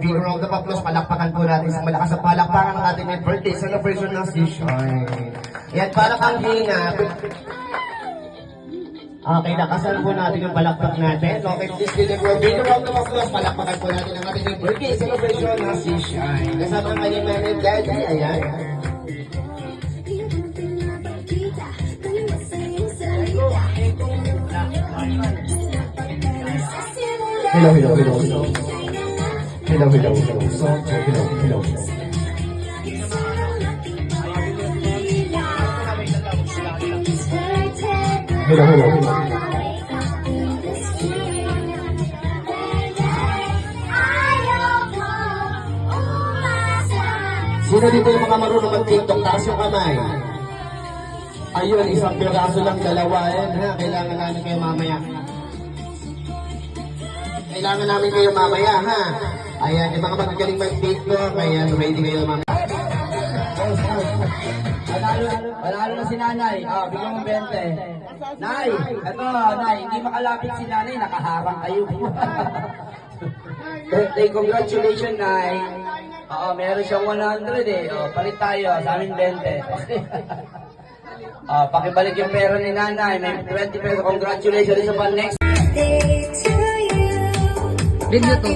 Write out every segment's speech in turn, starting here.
Big round of applause, palakpakan po natin sa malakas na palakpakan ng ating birthday celebration ng Sishine. Yan, para kang hinga. Okay, nakasan po natin yung palakpak natin. Okay, please deliver a big round of applause, palakpakan po natin ang ating birthday celebration ng Sishine. Kasama ang kanyang mami daddy, ayan. Hello. Hello. Sino dito yung mga marunong mag-TikTok? Taas yung kamay. Ayun, isang piraso lang, dalawa yan, ha? Kailangan namin kayo mamaya. Kailangan namin kayo mamaya, ha? Ayan, yung mga magagaling mag-TikTok, ayan, ready kayo mamaya. Panalo na si nanay. Bigyan mo 20. Nay, eto, nay, hindi makalapit si nanay, nakaharang kayo. Birthday, congratulations, nay. Meron siyang 100 eh. Palit tayo, sa amin 20. Pakibalik yung pera ni nanay, may 20 pesos. Congratulations sa next. Video to.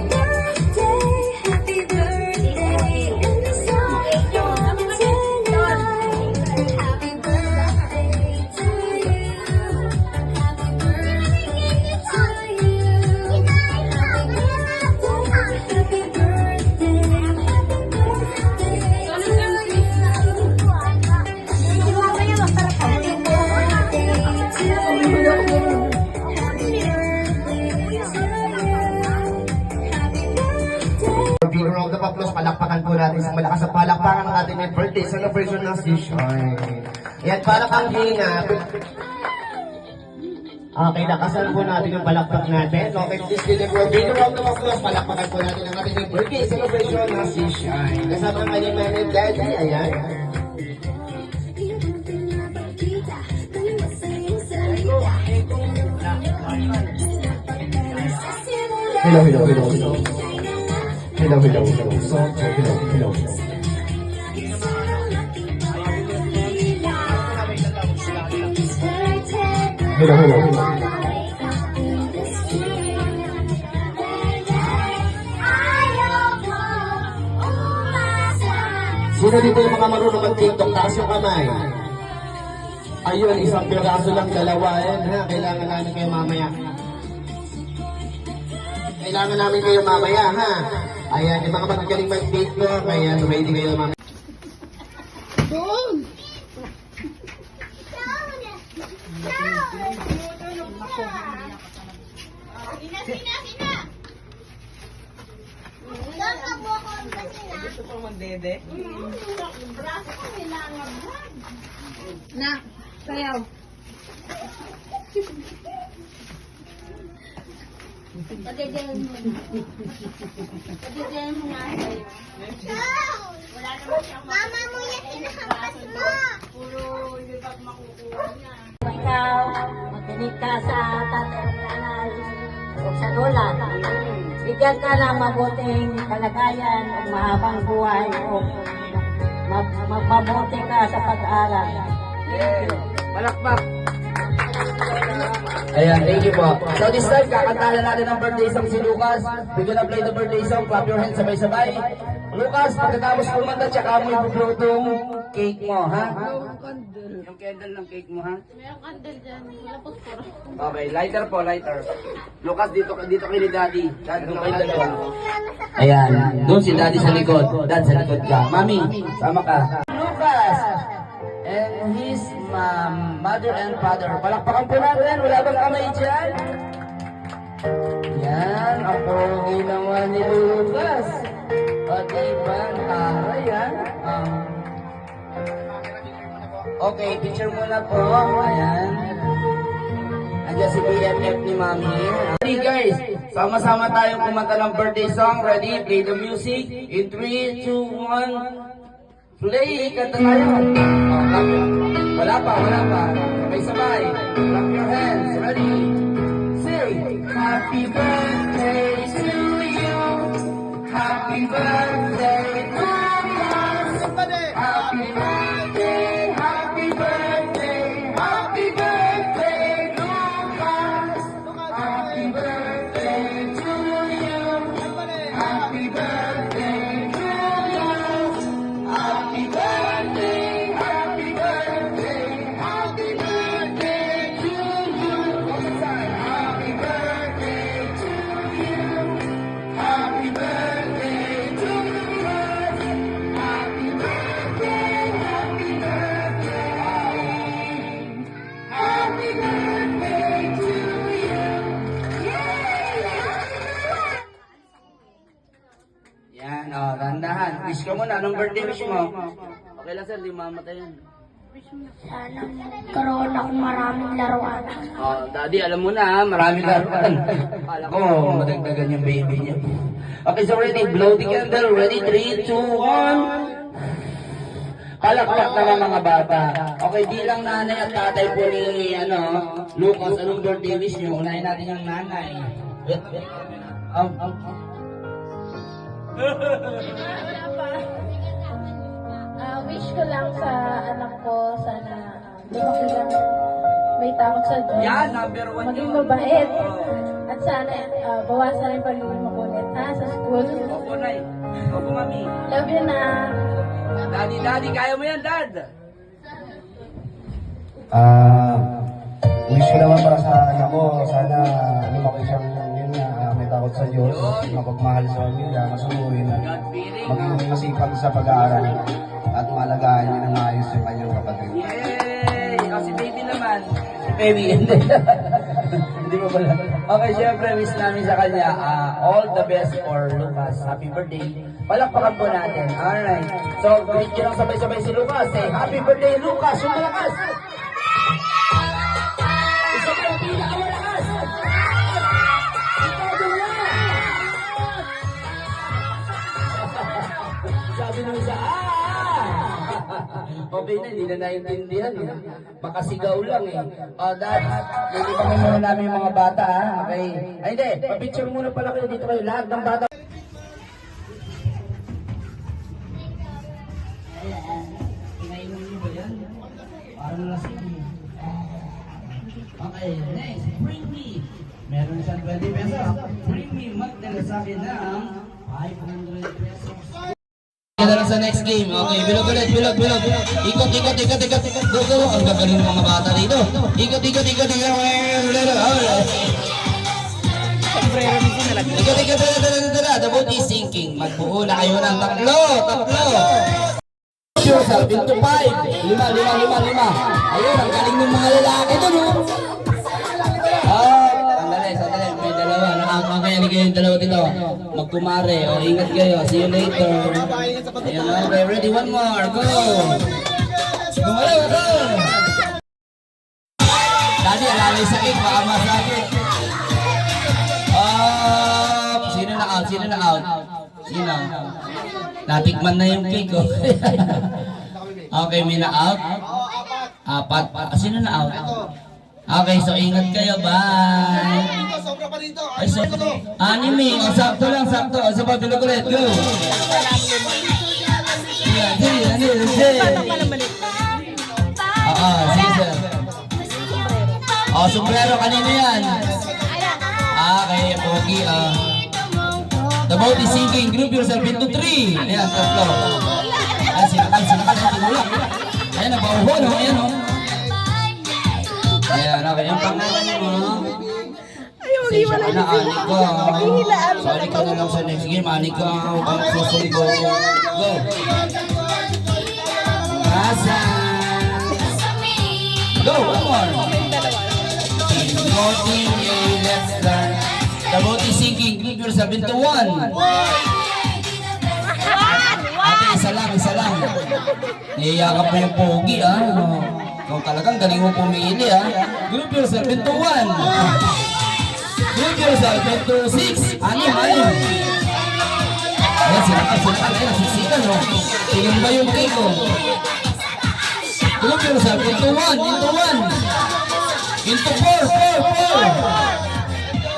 Big round of applause, palakpakan po natin sa malakas na palakpakan ng ating birthday celebration ng Sishine. Yan, para kang hinga. Okay, nakasan po natin yung palakpak natin. Okay, please deliver a big round of applause, palakpakan po natin ang ating birthday celebration ng Sishine. Kasama ang kanyang mami daddy, ayan. Hello. Sino dito yung mga marunong mag-TikTok? Taas yung kamay. Ayun, isang piraso lang, dalawa yan, ha? Kailangan namin kayo mamaya. Kailangan namin kayo mamaya, ha? Ayan, yung mga magagaling mag-TikTok, ayan, ready kayo mamaya. Sina! Doon ka po ako ang sina. Gusto ko magdede. Braso ko kailangan. Na, sayaw. Pagdedelen mo. Pagdedelen mo nga sa'yo. Wala naman siyang mama mo yan, inahampas mo. Puro hindi pa makukuha niya. Ikaw, makinig ka sa tatay at nanay o sa lola. Bigyan ka ng mabuting kalagayan o mahabang buhay o magmabuti ka sa pag-aaral. Palakpak. Ayan, thank you po. So this time, kakantahan natin ang birthday song si Lucas. We're gonna play the birthday song. Clap your hands sabay-sabay. Lucas, pagkatapos kumanta, tsaka mo i-blow tong cake mo, ha? Yung candle ng cake mo, ha? Mayroong candle dyan. Wala po puro. Okay, lighter po, lighter. Lucas, dito kay ni Daddy. Dad, doon kayo dalawa. Ayan, doon si Daddy sa likod. Dad, sa likod ka. Mami, sama ka. Lucas and his mother and father. Palakpakan po natin. Wala bang kamay dyan? Yan, ang pogi naman ni Lucas. O diba, ang taray yan. Okay, picture muna po. Ayan. Andiyan si BFF ni Mami. Ready guys, sama-sama tayong kumanta ng birthday song. Ready? Play the music. In 3, 2, 1. Play! Kanta tayo. Wala pa. Sabay-sabay. Clap your hands. Ready? Say, Happy birthday to you. Happy birthday to us. Happy birthday, happy birthday, happy birthday, Lucas. Happy birthday to you. Happy birthday to you. Happy birthday, happy birthday, happy birthday to you. One more time. Happy birthday to you. Happy birthday to us. Happy birthday, happy birthday. Happy birthday to you. Yan, dandahan. Wish ka muna. Anong birthday wish mo? Okay lang sir, di mamatay yan. Sana karoon ako maraming laruan. Daddy, alam mo na, maraming laruan. Kala ko, madagdagan yung baby niya. Okay, so ready, blow the candle. Ready, 3, 2, 1. Palakpak naman mga bata. Okay, bilang nanay at tatay po ni, Lucas, anong birthday wish niyo? Unahin natin yung nanay. Wish ko lang sa anak ko, sana lumaki lang may takot sa Diyos. Yan, number 1 Maging yun. mabait. At sana bawasan yung pagiging makulit sa school. Opo, Nay. Opo, Mami. Love you na. Daddy, kaya mo yan, Dad. Wish ko naman para sa anak ko, sana lumaki siyang yun nga, may takot sa Diyos, mapagmahal sa pamilya, masunurin at God-fearing. maging masipag sa pag-aaral at malagaan niya ng ayos yung kanyang kapatid. Yay! Si baby naman. Si baby, hindi. Hindi mo pala. Okay, syempre, wish namin sa kanya, all the best for Lucas. Happy birthday. Palakpakan po natin. Alright. So, greet nyo lang sabay-sabay si Lucas. Say, happy birthday, Lucas! Yung malakas! Isa pa yung pinakamalakas! Ikaw doon lang! Sabi nung isa, okay na, hindi na naiintindihan. Makasigaw lang eh. Dad, lilipamin muna namin yung mga bata ha. Okay. Ay hindi, pa-picture muna pala kayo dito kayo. Lahat ng bata. Pinainom niyo ba yan? Parang lasing. Okay, next, bring me. Meron siyang 20 pesos. Bring me, magdala sa akin ng 500 pesos. Kita lang sa next game. Okay, bilog ulit, bilog. Ikot. Go. Ang gagaling ng mga bata dito. Ikot. Ikot. The boat is sinking. Magbuo na kayo ng tatlo. Yourself into 5. 5. Ayun, ang galing ng mga lalaki doon. Sandali. May dalawa. Nakakakayali kayo yung dalawa dito. Magkumare. Ingat kayo. See you later. Ayan, okay. Ready? One more. Go. Gumalaw. Go. Daddy, alalay sakit. Baka masakit. Sino na out? Natikman na yung cake. Okay, may na out? 4. Sino na out? Okay, so ingat kayo. Bye. Ay, so, anime. Sakto lang. Sa pabilog ulit. Go. Sige. Sombrero. Kanino yan? Okay, pogi. The boat is sinking. Group yourself into 3. Ayan, tatlo. Ayan, sinakal sa tinulak. Ayan, nabauho, no? Ayan, no? Ayan, okay. Ang pangalan mo. Sensya ka na, Anika. Sorry ka na lang sa next game, Anika. Huwag kang susundo. Go. Asa. Go, one more. Voting a less than. The vote is sinking. Group yourself into one. Ate, isa lang, isa lang. Niyayakap mo yung pogi, ah. Ikaw talagang galing mo pumili, ah. Group yourself into one. Group yourself into six. Anim. Ayan, sinakan. Ayan, nasisikan, no? Tingin ba yung cake, oh? Group yourself into one. Into four.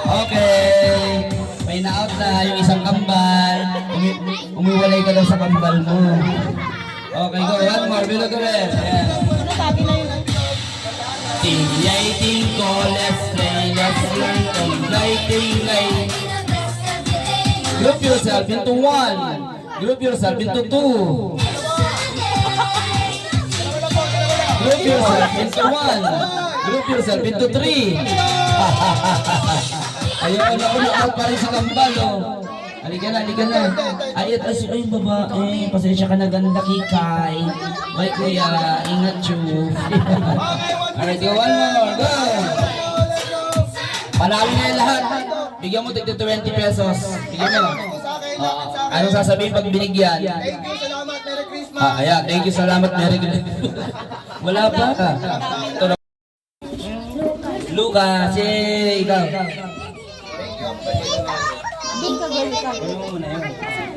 Okay. May na-out na yung isang kambal. Umiwalay ka daw sa kambal mo. Okay, go. One more. Bilog ulit. Ayan. Tingay ko, let's play. Tingay. Group yourself into one. Group yourself into two. Group yourself into one. Group yourself into three. Ayun, ako na-out pa rin sa kambal, oh. Halika na. Ay, ito si yung babae. Pasensya ka na ganda kikay. Bye, kuya. Ingat you. Alright, go one more. Go! Panalo na yung lahat. Bigyan mo tigda 20 pesos. Bigyan mo. Anong sasabihin pag binigyan? Thank you, salamat, Merry Christmas. Ayan, thank you, salamat, Merry Christmas. Wala pa. Ito na. Lucas, yay! Ikaw. Thank you, welcome. Ano mo na yun?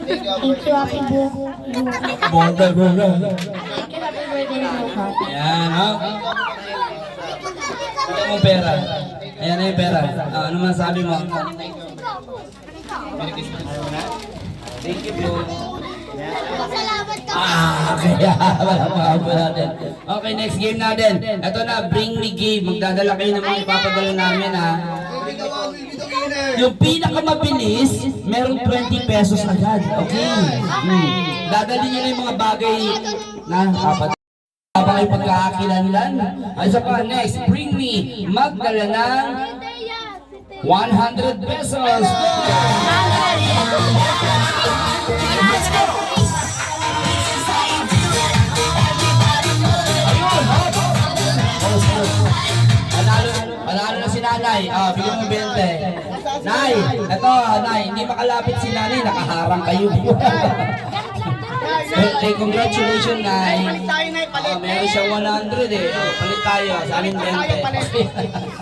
Thank you, happy birthday. Bonda. Thank you, happy birthday, Lucas. Ayan, ha? Ito mo pera. Ayan na yung pera. Ano masabi mo? Thank you po. Salamat ka. Kaya wala pa natin. Okay, next game natin. Ito na, bring me game. Magdadala kayo ng mga ipapadala namin, ha? Yung pinakamabilis, meron 20 pesos agad. Okay. Dadali nyo na yung mga bagay na dapat. Habang kayo pagkakakilanlan. Ay, isa pa, next, bring me. Magdala ng 100 pesos. Panalo na si nanay. Bigyan mo 20. Nay, eto, nay, hindi makalapit si nanay, nakaharang kayo. Okay, congratulations, nay. Meron siyang 100 eh. Palit tayo, sa amin 20.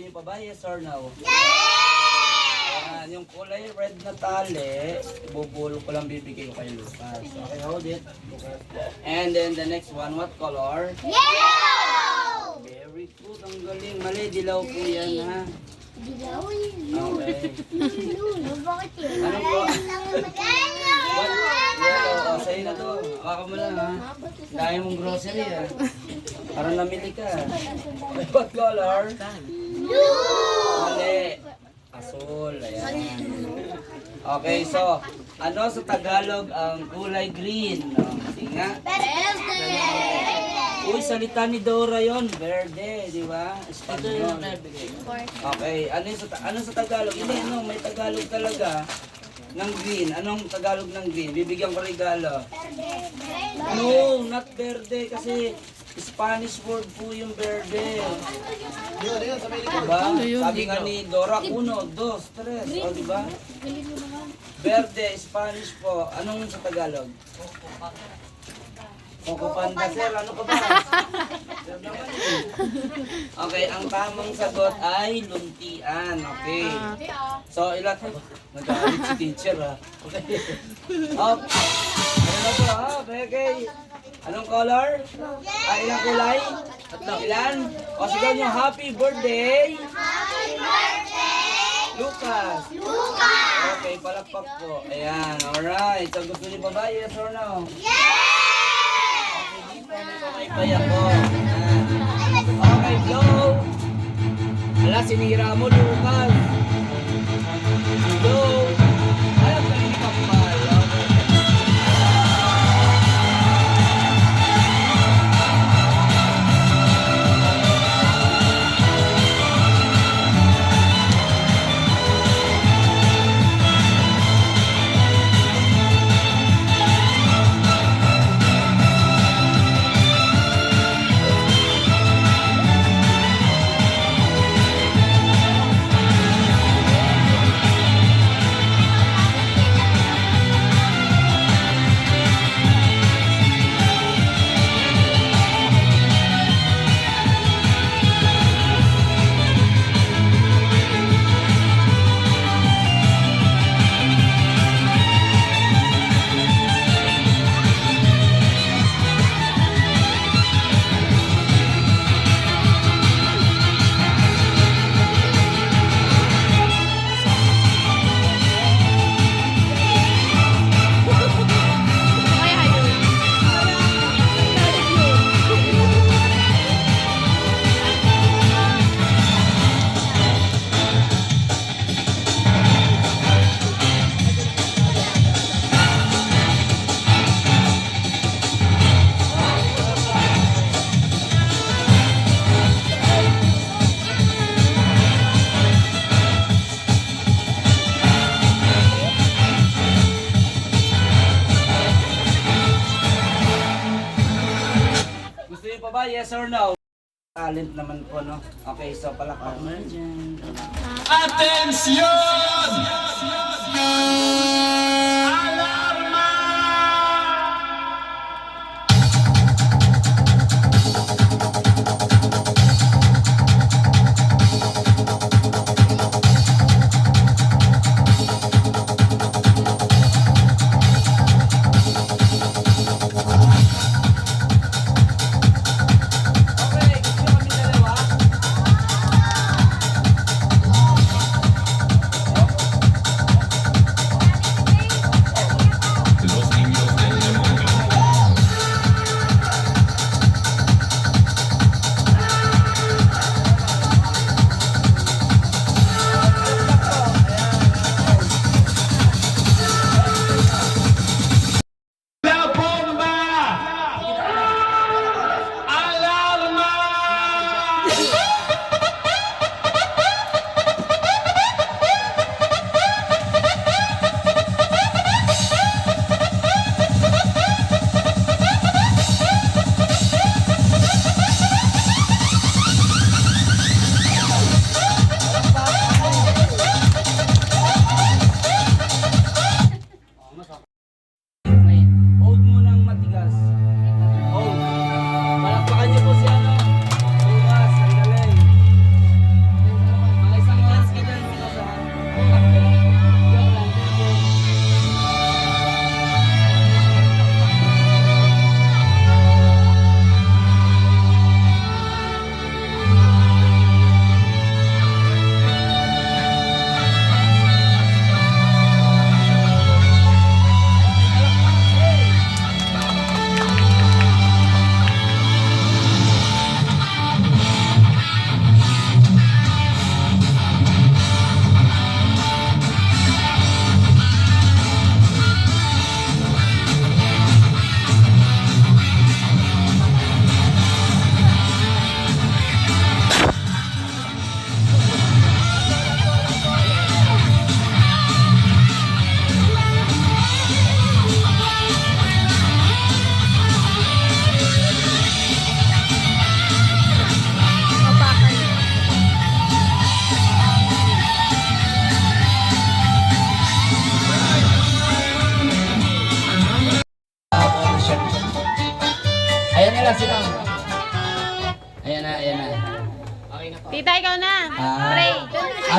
niyo pa ba? Yes or no? Yes! Ayan, yung kulay red na tali, ibubulok ko lang bibigay ko kay Lucas. Okay, hold it. And then the next one, what color? Yellow! Very good, ang galing. Mali, dilaw po yan ha. Dilaw? Okay. Bakit yun? Ano po? Yellow! Yellow, oh, sa'yo na to. Hawakan mo lang ha. Dahil mong grocery ha. Parang namili ka. Okay, what color? Blue! Mali. Asul, ayan. Okay, so, ano sa Tagalog ang kulay green? Oh, sige nga. Uy, salita ni Dora yon, verde, di ba? Espanyol. Okay, ano sa Tagalog? Hindi, ano, may Tagalog talaga ng green. Anong Tagalog ng green? Bibigyan ko regalo. No, not verde kasi Spanish word po yung verde. Diba? Sabi nga ni Dora, 1, 2, 3. O, diba? Verde, Spanish po. Anong sa Tagalog? Coco Panda, sir. Ano ka ba? Sir naman eh. Okay, ang tamang sagot ay luntian. Okay. So, ilan? Nag-aalit si teacher ha. Okay. Up. Ano na po ha? Okay. Anong color? Ilang kulay? Ilan? O sigaw nyo, happy birthday! Happy birthday! Lucas! Lucas! Okay, palakpak po. Ayan, alright. So, gusto niyo pa ba? Yes or no? Yes! Okay, dito may pamaypay ako. Ayan. Okay, blow! Ala, sinira mo, Lucas. Blow! Ay, ang galing ni Kampal. Okay. Gusto niyo pa ba? Yes or no? Talent naman po, no? Okay, so palakpak mo na dyan. Okay, gusto niyo kami dalawa?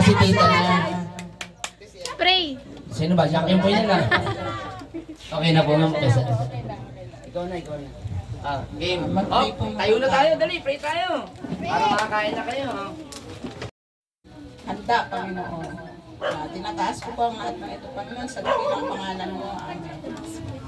si tita na. Pray. Sino ba? Jackie po yan ah. Okay na po ma'am. Ikaw na, ikaw na. Game. Tayo na tayo, dali, pray tayo. Para makakain na kayo. Handa, Panginoon. Tinataas ko po ang lahat ng ito, Panginoon, sa dakilang pangalan mo. Amen.